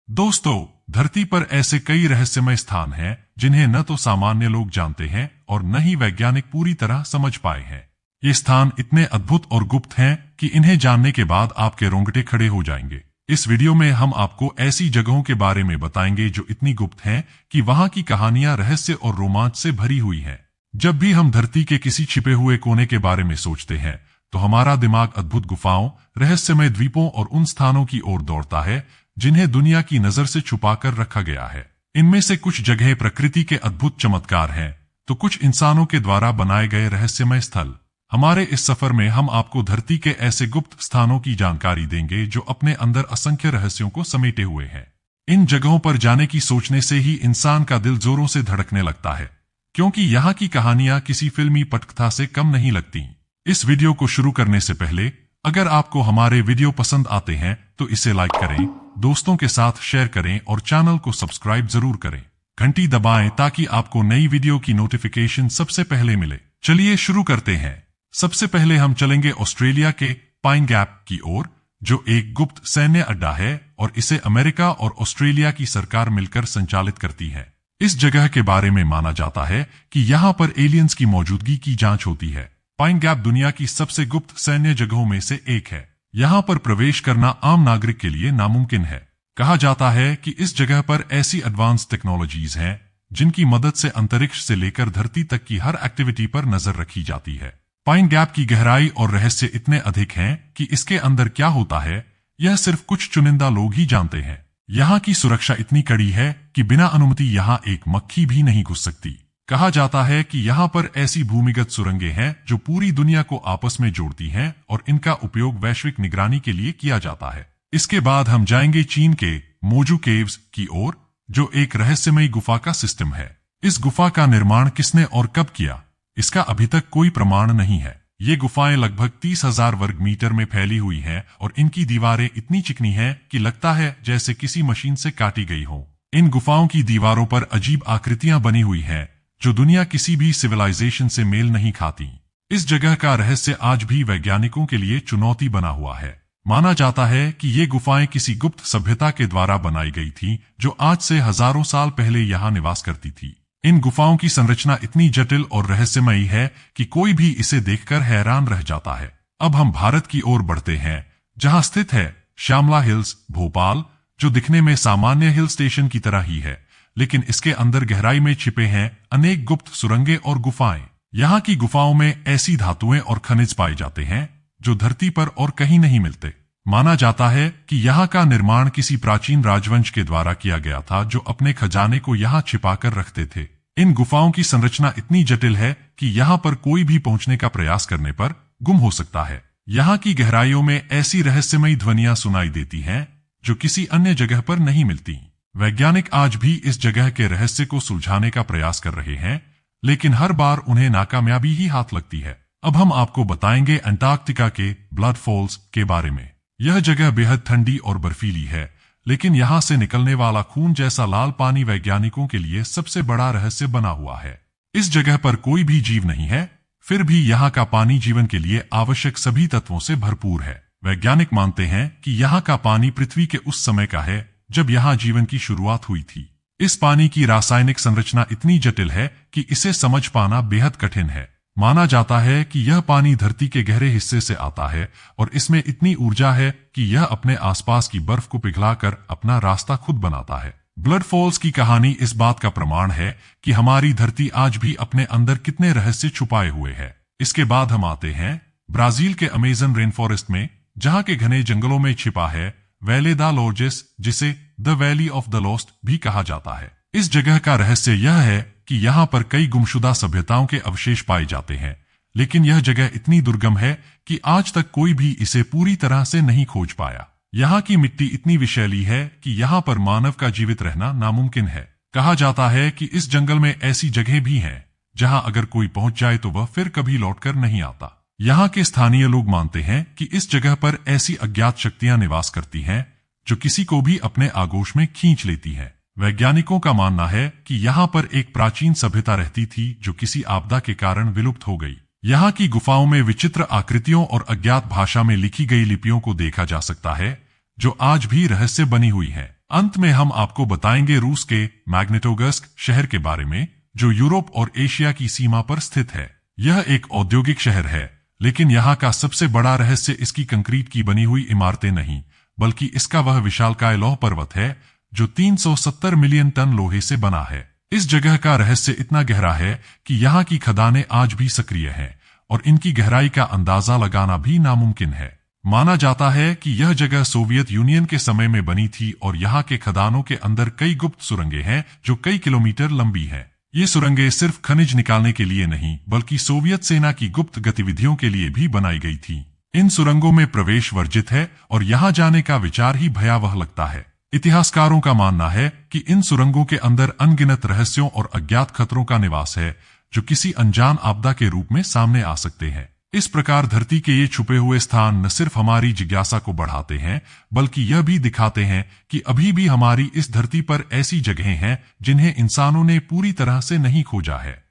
दोस्तों, धरती पर ऐसे कई रहस्यमय स्थान हैं जिन्हें न तो सामान्य लोग जानते हैं और न ही वैज्ञानिक पूरी तरह समझ पाए हैं। ये स्थान इतने अद्भुत और गुप्त हैं कि इन्हें जानने के बाद आपके रोंगटे खड़े हो जाएंगे। इस वीडियो में हम आपको ऐसी जगहों के बारे में बताएंगे जो इतनी गुप्त हैं कि वहां की कहानियां रहस्य और रोमांच से भरी हुई हैं। जब भी हम धरती के किसी छिपे हुए कोने के बारे में सोचते हैं तो हमारा दिमाग अद्भुत गुफाओं, रहस्यमय द्वीपों और उन स्थानों की ओर दौड़ता है जिन्हें दुनिया की नजर से छुपाकर रखा गया है। इनमें से कुछ जगह प्रकृति के अद्भुत चमत्कार हैं, तो कुछ इंसानों के द्वारा बनाए गए रहस्यमय स्थल। हमारे इस सफर में हम आपको धरती के ऐसे गुप्त स्थानों की जानकारी देंगे जो अपने अंदर असंख्य रहस्यों को समेटे हुए हैं। इन जगहों पर जाने की सोचने से ही इंसान का दिल जोरों से धड़कने लगता है, क्योंकि यहाँ की कहानियां किसी फिल्मी पटकथा से कम नहीं लगती। इस वीडियो को शुरू करने से पहले अगर आपको हमारे वीडियो पसंद आते हैं तो इसे लाइक करें, दोस्तों के साथ शेयर करें और चैनल को सब्सक्राइब जरूर करें। घंटी दबाएं ताकि आपको नई वीडियो की नोटिफिकेशन सबसे पहले मिले। चलिए शुरू करते हैं। सबसे पहले हम चलेंगे ऑस्ट्रेलिया के पाइन गैप की ओर, जो एक गुप्त सैन्य अड्डा है और इसे अमेरिका और ऑस्ट्रेलिया की सरकार मिलकर संचालित करती है। इस जगह के बारे में माना जाता है कि यहाँ पर एलियंस की मौजूदगी की जांच होती है। पाइन गैप दुनिया की सबसे गुप्त सैन्य जगहों में से एक है। यहाँ पर प्रवेश करना आम नागरिक के लिए नामुमकिन है। कहा जाता है कि इस जगह पर ऐसी एडवांस टेक्नोलॉजीज हैं जिनकी मदद से अंतरिक्ष से लेकर धरती तक की हर एक्टिविटी पर नजर रखी जाती है। पाइन गैप की गहराई और रहस्य इतने अधिक हैं कि इसके अंदर क्या होता है यह सिर्फ कुछ चुनिंदा लोग ही जानते हैं। यहाँ की सुरक्षा इतनी कड़ी है कि बिना अनुमति यहाँ एक मक्खी भी नहीं घुस सकती। कहा जाता है कि यहाँ पर ऐसी भूमिगत सुरंगें हैं जो पूरी दुनिया को आपस में जोड़ती हैं और इनका उपयोग वैश्विक निगरानी के लिए किया जाता है। इसके बाद हम जाएंगे चीन के मोजू केव्स की ओर, जो एक रहस्यमयी गुफा का सिस्टम है। इस गुफा का निर्माण किसने और कब किया, इसका अभी तक कोई प्रमाण नहीं है। ये गुफाएं लगभग 30,000 वर्ग मीटर में फैली हुई हैं और इनकी दीवारें इतनी चिकनी हैं कि लगता है जैसे किसी मशीन से काटी गई हो। इन गुफाओं की दीवारों पर अजीब आकृतियां बनी हुई हैं जो दुनिया किसी भी सिविलाइजेशन से मेल नहीं खाती। इस जगह का रहस्य आज भी वैज्ञानिकों के लिए चुनौती बना हुआ है। माना जाता है कि ये गुफाएं किसी गुप्त सभ्यता के द्वारा बनाई गई थी जो आज से हजारों साल पहले यहाँ निवास करती थी। इन गुफाओं की संरचना इतनी जटिल और रहस्यमयी है कि कोई भी इसे देखकर हैरान रह जाता है। अब हम भारत की ओर बढ़ते हैं, जहाँ स्थित है श्यामला हिल्स, भोपाल, जो दिखने में सामान्य हिल स्टेशन की तरह ही है, लेकिन इसके अंदर गहराई में छिपे हैं अनेक गुप्त सुरंगें और गुफाएं। यहाँ की गुफाओं में ऐसी धातुएं और खनिज पाए जाते हैं जो धरती पर और कहीं नहीं मिलते। माना जाता है कि यहाँ का निर्माण किसी प्राचीन राजवंश के द्वारा किया गया था जो अपने खजाने को यहाँ छिपाकर रखते थे। इन गुफाओं की संरचना इतनी जटिल है कि यहाँ पर कोई भी पहुंचने का प्रयास करने पर गुम हो सकता है। यहाँ की गहराइयों में ऐसी रहस्यमयी ध्वनियां सुनाई देती हैं जो किसी अन्य जगह पर नहीं मिलती। वैज्ञानिक आज भी इस जगह के रहस्य को सुलझाने का प्रयास कर रहे हैं, लेकिन हर बार उन्हें नाकामयाबी ही हाथ लगती है। अब हम आपको बताएंगे अंटार्कटिका के ब्लड फॉल्स के बारे में। यह जगह बेहद ठंडी और बर्फीली है, लेकिन यहाँ से निकलने वाला खून जैसा लाल पानी वैज्ञानिकों के लिए सबसे बड़ा रहस्य बना हुआ है। इस जगह पर कोई भी जीव नहीं है, फिर भी यहाँ का पानी जीवन के लिए आवश्यक सभी तत्वों से भरपूर है। वैज्ञानिक मानते हैं कि यहाँ का पानी पृथ्वी के उस समय का है जब यहाँ जीवन की शुरुआत हुई थी। इस पानी की रासायनिक संरचना इतनी जटिल है कि इसे समझ पाना बेहद कठिन है। माना जाता है कि यह पानी धरती के गहरे हिस्से से आता है और इसमें इतनी ऊर्जा है कि यह अपने आसपास की बर्फ को पिघलाकर अपना रास्ता खुद बनाता है। ब्लड फॉल्स की कहानी इस बात का प्रमाण है कि हमारी धरती आज भी अपने अंदर कितने रहस्य छुपाए हुए है। इसके बाद हम आते हैं ब्राजील के अमेजन रेन फॉरेस्ट में, जहाँ के घने जंगलों में छिपा है वैले दा लोर्जेस, जिसे the valley of the lost भी कहा जाता है। इस जगह का रहस्य यह है कि यहाँ पर कई गुमशुदा सभ्यताओं के अवशेष पाए जाते हैं, लेकिन यह जगह इतनी दुर्गम है कि आज तक कोई भी इसे पूरी तरह से नहीं खोज पाया। यहाँ की मिट्टी इतनी विषैली है कि यहाँ पर मानव का जीवित रहना नामुमकिन है। कहा जाता है कि इस जंगल में ऐसी जगह भी हैं जहाँ अगर कोई पहुंच जाए तो वह फिर कभी लौटकर नहीं आता। यहाँ के स्थानीय लोग मानते हैं कि इस जगह पर ऐसी अज्ञात शक्तियां निवास करती हैं जो किसी को भी अपने आगोश में खींच लेती हैं। वैज्ञानिकों का मानना है कि यहाँ पर एक प्राचीन सभ्यता रहती थी जो किसी आपदा के कारण विलुप्त हो गई। यहाँ की गुफाओं में विचित्र आकृतियों और अज्ञात भाषा में लिखी गई लिपियों को देखा जा सकता है जो आज भी रहस्य बनी हुई हैं। अंत में हम आपको बताएंगे रूस के मैग्नेटोगर्स्क शहर के बारे में, जो यूरोप और एशिया की सीमा पर स्थित है। यह एक औद्योगिक शहर है, लेकिन यहाँ का सबसे बड़ा रहस्य इसकी कंक्रीट की बनी हुई इमारतें नहीं, बल्कि इसका वह विशालकाय लौह पर्वत है जो 370 मिलियन टन लोहे से बना है। इस जगह का रहस्य इतना गहरा है कि यहाँ की खदानें आज भी सक्रिय हैं और इनकी गहराई का अंदाजा लगाना भी नामुमकिन है। माना जाता है कि यह जगह सोवियत यूनियन के समय में बनी थी और यहाँ के खदानों के अंदर कई गुप्त सुरंगें हैं जो कई किलोमीटर लंबी हैं। ये सुरंगें सिर्फ खनिज निकालने के लिए नहीं, बल्कि सोवियत सेना की गुप्त गतिविधियों के लिए भी बनाई गई थी। इन सुरंगों में प्रवेश वर्जित है और यहाँ जाने का विचार ही भयावह लगता है। इतिहासकारों का मानना है कि इन सुरंगों के अंदर अनगिनत रहस्यों और अज्ञात खतरों का निवास है, जो किसी अनजान आपदा के रूप में सामने आ सकते हैं। इस प्रकार धरती के ये छुपे हुए स्थान न सिर्फ हमारी जिज्ञासा को बढ़ाते हैं, बल्कि यह भी दिखाते हैं कि अभी भी हमारी इस धरती पर ऐसी जगहें हैं जिन्हें इंसानों ने पूरी तरह से नहीं खोजा है।